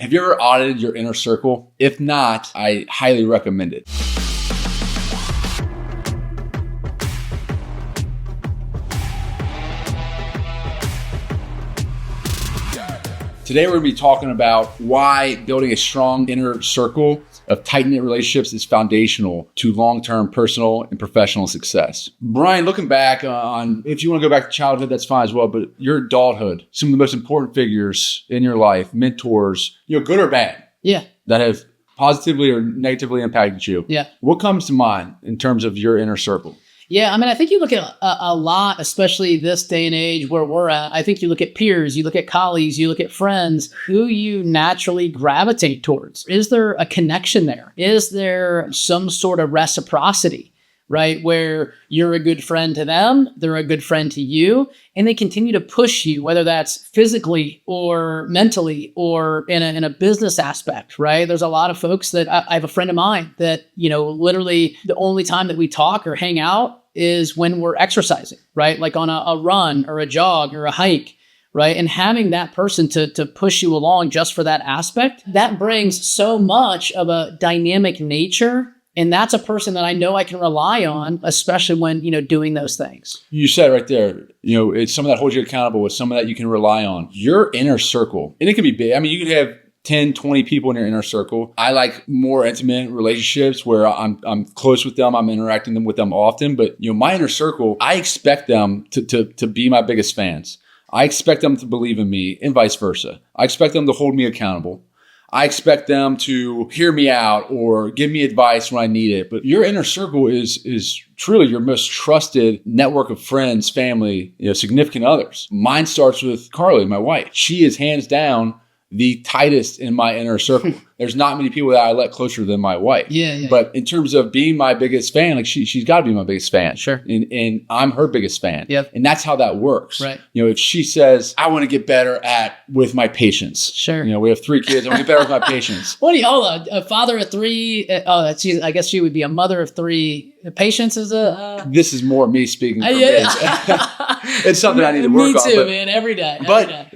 Have you ever audited your inner circle? If not, I highly recommend it. Today, we're going to be talking about why building a strong inner circle of tight-knit relationships is foundational to long-term personal and professional success. Brian, looking back on, if you want to go back to childhood, that's fine as well, but your adulthood, some of the most important figures in your life, mentors, good or bad, that have positively or negatively impacted you. What comes to mind in terms of your inner circle? Yeah, I think you look at a lot, especially this day and age where we're at. I think you look at peers, you look at colleagues, you look at friends, who you naturally gravitate towards. Is there a connection there? Is there some sort of reciprocity, right? Where you're a good friend to them, they're a good friend to you, and they continue to push you, whether that's physically or mentally or in a business aspect, right? There's a lot of folks that I have a friend of mine that, literally the only time that we talk or hang out is when we're exercising, right? Like on a run or a jog or a hike, right? And having that person to push you along just for that aspect, that brings so much of a dynamic nature. And that's a person that I know I can rely on, especially when, doing those things. You said right there, it's some of that holds you accountable with some of that you can rely on. Your inner circle, and it can be big. You could have 10, 20 people in your inner circle. I like more intimate relationships where I'm close with them. I'm interacting with them often. But, my inner circle, I expect them to be my biggest fans. I expect them to believe in me and vice versa. I expect them to hold me accountable. I expect them to hear me out or give me advice when I need it. But your inner circle is truly your most trusted network of friends, family, significant others. Mine starts with Carly, my wife. She is hands down the tightest in my inner circle. There's not many people that I let closer than my wife. But in terms of being my biggest fan, like she's got to be my biggest fan. Sure. And I'm her biggest fan. Yep. And that's how that works. Right. If she says, I want to get better with my patience. Sure. We have 3 kids. I want to get better with my patience. What do you, hold on, a father of 3? I guess she would be a mother of 3. Patience is This is more me speaking for me. It's something I need to work on. Me too, man. Every day.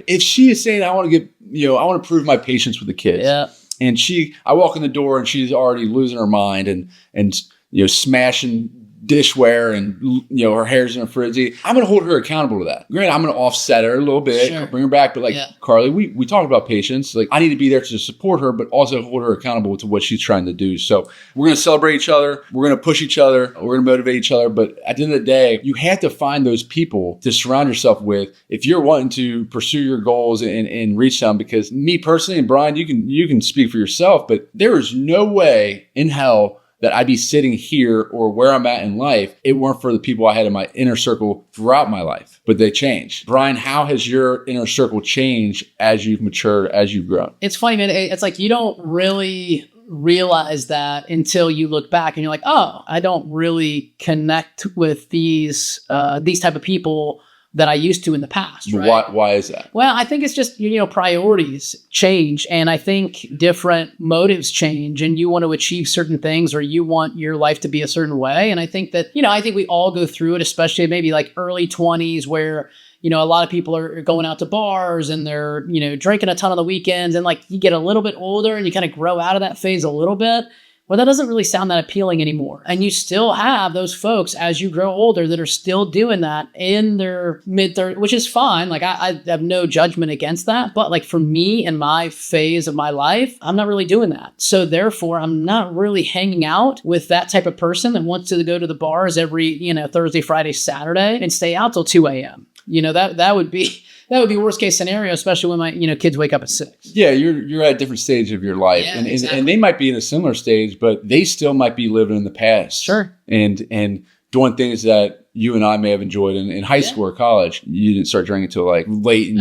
If she is saying, I want to prove my patience with the kids. Yeah. And I walk in the door and she's already losing her mind and smashing dishware and her hair's in a frenzy. I'm going to hold her accountable to that. Granted, I'm going to offset her a little bit, sure, bring her back. But Carly, we talked about patience. Like I need to be there to support her, but also hold her accountable to what she's trying to do. So we're going to celebrate each other. We're going to push each other. We're going to motivate each other. But at the end of the day, you have to find those people to surround yourself with if you're wanting to pursue your goals and reach them. Because me personally, and Brian, you can speak for yourself, but there is no way in hell that I'd be sitting here or where I'm at in life, it weren't for the people I had in my inner circle throughout my life. But they changed. Brian, how has your inner circle changed as you've matured, as you've grown? It's funny, man. It's like you don't really realize that until you look back and you're like, oh, I don't really connect with these type of people that I used to in the past. Right? Why is that? Well, I think it's just, priorities change, and I think different motives change, and you want to achieve certain things or you want your life to be a certain way. And I think that, I think we all go through it, especially maybe like early 20s where, a lot of people are going out to bars and they're, drinking a ton on the weekends, and like you get a little bit older and you kind of grow out of that phase a little bit. Well, that doesn't really sound that appealing anymore. And you still have those folks as you grow older that are still doing that in their mid-30s, which is fine. Like I have no judgment against that. But like for me in my phase of my life, I'm not really doing that. So therefore, I'm not really hanging out with that type of person that wants to go to the bars every, Thursday, Friday, Saturday and stay out till 2 a.m. That would be worst case scenario, especially when my kids wake up at 6. Yeah, you're at a different stage of your life, exactly. And they might be in a similar stage, but they still might be living in the past. Sure. And doing things that you and I may have enjoyed in high school or college. You didn't start drinking until like late.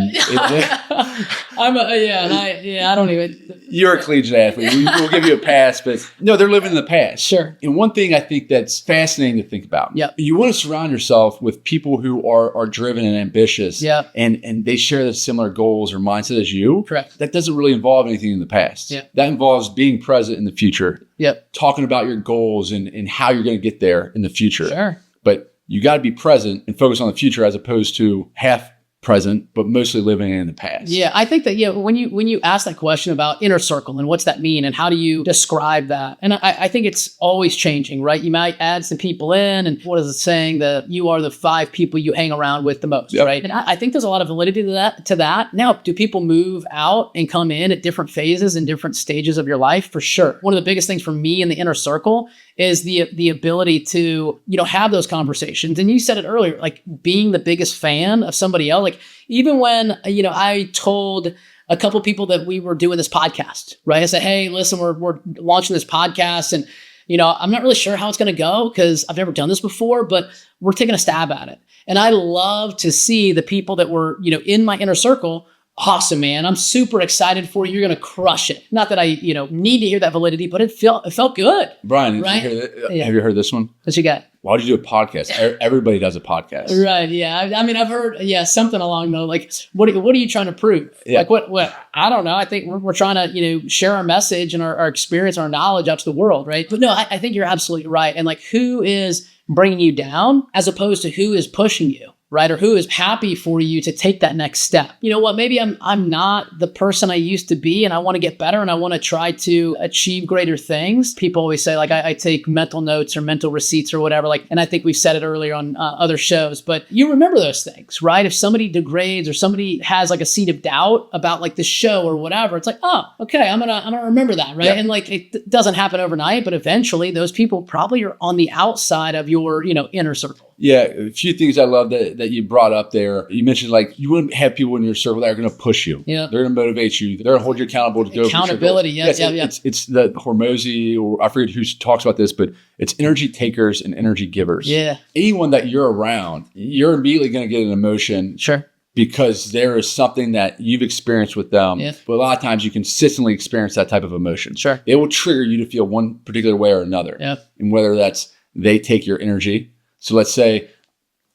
I don't even. You're a collegiate athlete. We'll give you a pass, but no, they're living in the past. Sure. And one thing I think that's fascinating to think about. Yep. You want to surround yourself with people who are driven and ambitious. Yep. And they share the similar goals or mindset as you. Correct. That doesn't really involve anything in the past. Yep. That involves being present in the future. Yep. Talking about your goals and how you're going to get there in the future. Sure. But you got to be present and focus on the future as opposed to half present, but mostly living in the past. Yeah, I think that when you ask that question about inner circle and what's that mean and how do you describe that, and I think it's always changing, right? You might add some people in, and what is it saying that you are the 5 people you hang around with the most, right? And I think there's a lot of validity to that. Now, do people move out and come in at different phases and different stages of your life? For sure. One of the biggest things for me in the inner circle is the ability to have those conversations. And you said it earlier, like being the biggest fan of somebody else. Like even when I told a couple of people that we were doing this podcast, right? I said, hey, listen, we're launching this podcast, and I'm not really sure how it's going to go because I've never done this before, but we're taking a stab at it. And I love to see the people that were in my inner circle. Awesome, man. I'm super excited for you. You're going to crush it. Not that I, need to hear that validity, but it felt good. Brian, right? Have you heard this one? What you got? Why would you do a podcast? Everybody does a podcast. Right. Yeah. I mean, I've heard, something along those, like, what are you trying to prove? Yeah. Like what, I don't know. I think we're trying to, share our message and our experience, our knowledge out to the world. Right. But no, I think you're absolutely right. And like, who is bringing you down as opposed to who is pushing you? Right? Or who is happy for you to take that next step. You know what? Maybe I'm not the person I used to be, and I want to get better, and I want to try to achieve greater things. People always say, like, I take mental notes or mental receipts or whatever. Like, and I think we've said it earlier on other shows, but you remember those things, right? If somebody degrades or somebody has like a seed of doubt about like the show or whatever, it's like, oh, okay, I'm gonna remember that, right? Yeah. And like, it doesn't happen overnight, but eventually those people probably are on the outside of your, inner circle. Yeah, a few things I love that you brought up there. You mentioned like you wouldn't have people in your circle that are going to push you. Yeah, they're going to motivate you. They're going to hold you accountable to go. Accountability. Yeah. It's the Hormozy, or I forget who talks about this, but it's energy takers and energy givers. Yeah, anyone that you're around, you're immediately going to get an emotion. Sure. Because there is something that you've experienced with them. Yeah. But a lot of times you consistently experience that type of emotion. Sure. It will trigger you to feel one particular way or another. Yeah. And whether that's they take your energy. So let's say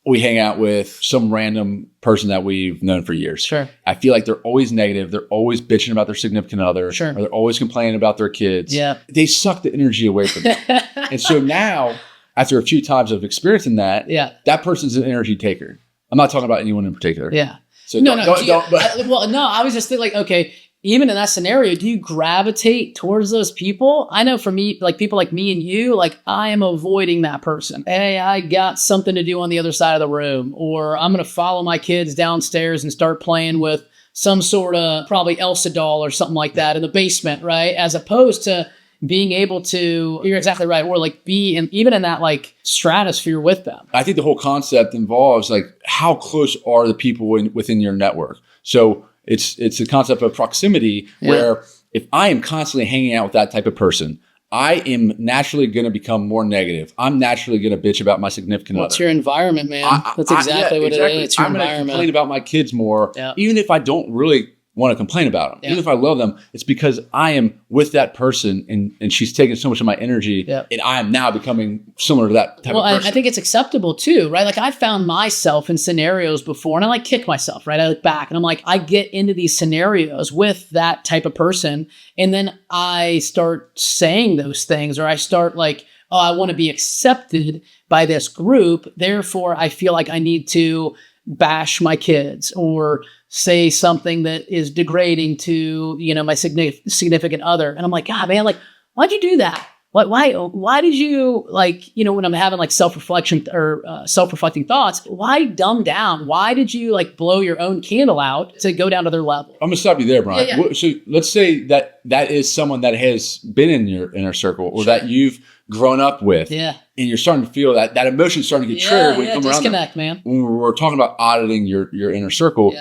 we hang out with some random person that we've known for years. Sure. I feel like they're always negative. They're always bitching about their significant other. Sure. Or they're always complaining about their kids. Yeah. They suck the energy away from them. And so now, after a few times of experiencing that, that person's an energy taker. I'm not talking about anyone in particular. Yeah. So no. I was just thinking like, okay, even in that scenario, do you gravitate towards those people? I know for me, like people like me and you, like I am avoiding that person. Hey, I got something to do on the other side of the room, or I'm going to follow my kids downstairs and start playing with some sort of probably Elsa doll or something like that in the basement, right? As opposed to being able to, you're exactly right, or like even in that like stratosphere with them. I think the whole concept involves like how close are the people within your network. So it's a concept of proximity where if I am constantly hanging out with that type of person, I am naturally going to become more negative. I'm naturally going to bitch about my significant other. It's your environment, man. That's exactly what it is. It's your environment. I'm going to complain about my kids more, even if I don't really want to complain about them. Even if I love them, it's because I am with that person and she's taking so much of my energy and I am now becoming similar to that type of person. I think it's acceptable too, right? Like I found myself in scenarios before and I like kick myself, right? I look back and I'm like, I get into these scenarios with that type of person and then I start saying those things or I start like, oh, I want to be accepted by this group. Therefore, I feel like I need to bash my kids or say something that is degrading to, my significant other. And I'm like, God, man, like, why'd you do that? Why did you when I'm having like self-reflection or self-reflecting thoughts, why dumb down? Why did you blow your own candle out to go down to their level? I'm gonna stop you there, Brian. Yeah. So let's say that is someone that has been in your inner circle or that you've grown up with. Yeah. And you're starting to feel that emotion starting to get triggered when you come around. Disconnect, man. When we're talking about auditing your inner circle,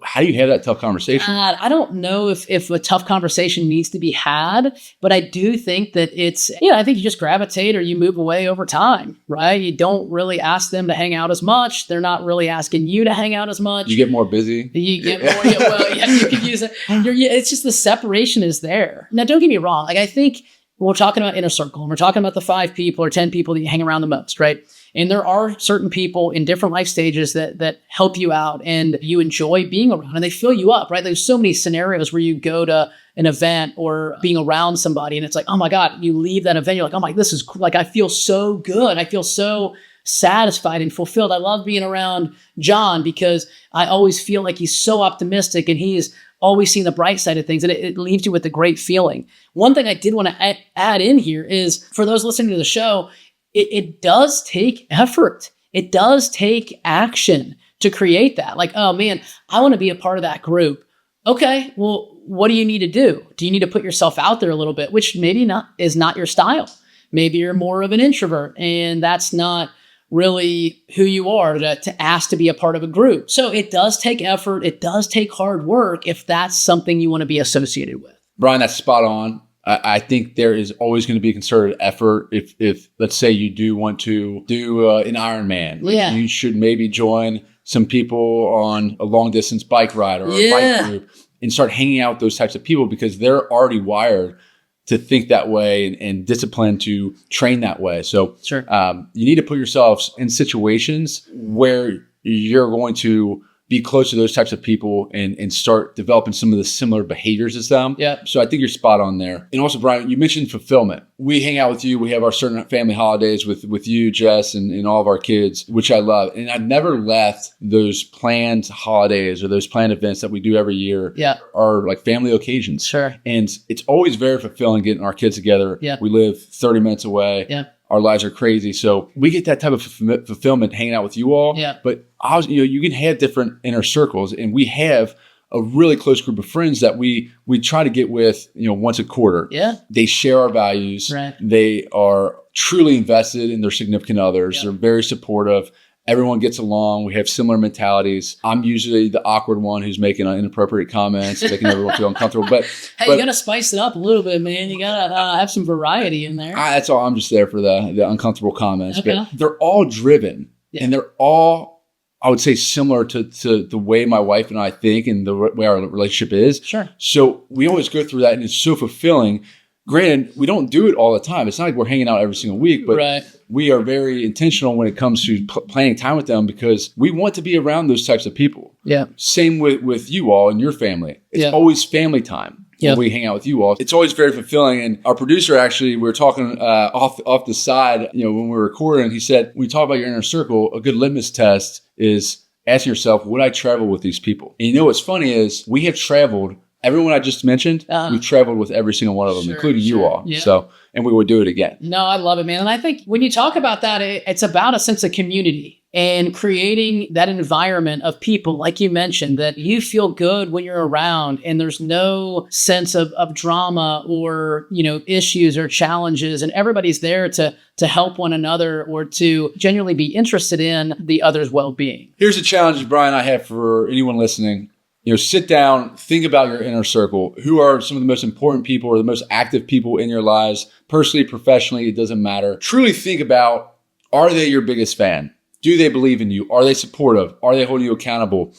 how do you have that tough conversation? I don't know if a tough conversation needs to be had, but I do think that it's, I think you just gravitate or you move away over time, right? You don't really ask them to hang out as much. They're not really asking you to hang out as much. You get more busy. You get more, you can use it. It's just the separation is there. Now, don't get me wrong. Like I think, we're talking about inner circle and we're talking about the 5 people or 10 people that you hang around the most, right? And there are certain people in different life stages that help you out and you enjoy being around and they fill you up, right? There's so many scenarios where you go to an event or being around somebody and it's like, oh my God, you leave that event. You're like, oh my, this is like, I feel so good. I feel so satisfied and fulfilled. I love being around John because I always feel like he's so optimistic and he's always seeing the bright side of things, and it leaves you with a great feeling. One thing I did want to add in here is for those listening to the show, it does take effort. It does take action to create that. Like, oh man, I want to be a part of that group. Okay, well, what do you need to do? Do you need to put yourself out there a little bit, which maybe is not your style? Maybe you're more of an introvert and that's not really who you are to ask to be a part of a group. So it does take effort. It does take hard work if that's something you want to be associated with. Brian, that's spot on. I think there is always going to be a concerted effort. If let's say you do want to do an Ironman, you should maybe join some people on a long distance bike ride or a bike group and start hanging out with those types of people because they're already wired to think that way and disciplined to train that way. So you need to put yourselves in situations where you're going to be close to those types of people and start developing some of the similar behaviors as them. Yeah. So I think you're spot on there. And also, Brian, you mentioned fulfillment. We hang out with you. We have our certain family holidays with you, Jess, and all of our kids, which I love. And I've never left those planned holidays or those planned events that we do every year are like family occasions. Sure. And it's always very fulfilling getting our kids together. Yeah. We live 30 minutes away. Yeah. Our lives are crazy. So we get that type of fulfillment hanging out with you all. Yeah. But you can have different inner circles, and we have a really close group of friends that we try to get with, once a quarter. Yeah. They share our values. Right. They are truly invested in their significant others. Yeah. They're very supportive. Everyone gets along. We have similar mentalities. I'm usually the awkward one who's making inappropriate comments, making everyone feel uncomfortable. But you got to spice it up a little bit, man. You got to have some variety in there. That's all. I'm just there for the uncomfortable comments. Okay. But they're all driven, and they're all, I would say, similar to the way my wife and I think and the way our relationship is. Sure. So we always go through that, and it's so fulfilling. Granted, we don't do it all the time. It's not like we're hanging out every single week, but we are very intentional when it comes to planning time with them because we want to be around those types of people. Yeah. Same with you all and your family. It's always family time when we hang out with you all. It's always very fulfilling. And our producer, actually, we were talking off the side, when we were recording, he said, when you talk about your inner circle, a good litmus test is asking yourself, would I travel with these people? And what's funny is we have traveled. Everyone I just mentioned, we've traveled with every single one of them, including you all. Yeah. So, and we would do it again. No, I love it, man. And I think when you talk about that, it's about a sense of community and creating that environment of people, like you mentioned, that you feel good when you're around and there's no sense of drama or, issues or challenges. And everybody's there to help one another or to genuinely be interested in the other's well-being. Here's a challenge, Brian, I have for anyone listening. Sit down, think about your inner circle. Who are some of the most important people or the most active people in your lives? Personally, professionally, it doesn't matter. Truly think about, are they your biggest fan? Do they believe in you? Are they supportive? Are they holding you accountable?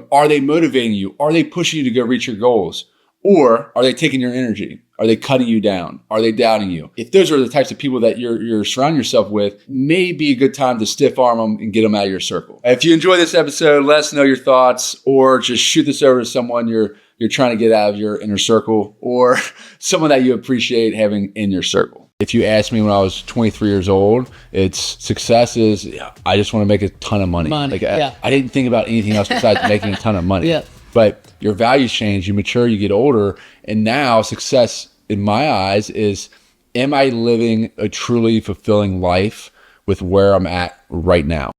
Are they motivating you? Are they pushing you to go reach your goals? Or are they taking your energy? Are they cutting you down? Are they doubting you? If those are the types of people that you're surrounding yourself with, may be a good time to stiff arm them and get them out of your circle. If you enjoy this episode, let us know your thoughts, or just shoot this over to someone you're trying to get out of your inner circle, or someone that you appreciate having in your circle. If you asked me when I was 23 years old, success is, I just want to make a ton of money. I didn't think about anything else besides making a ton of money. Yeah. But your values change, you mature, you get older. And now success in my eyes is, am I living a truly fulfilling life with where I'm at right now?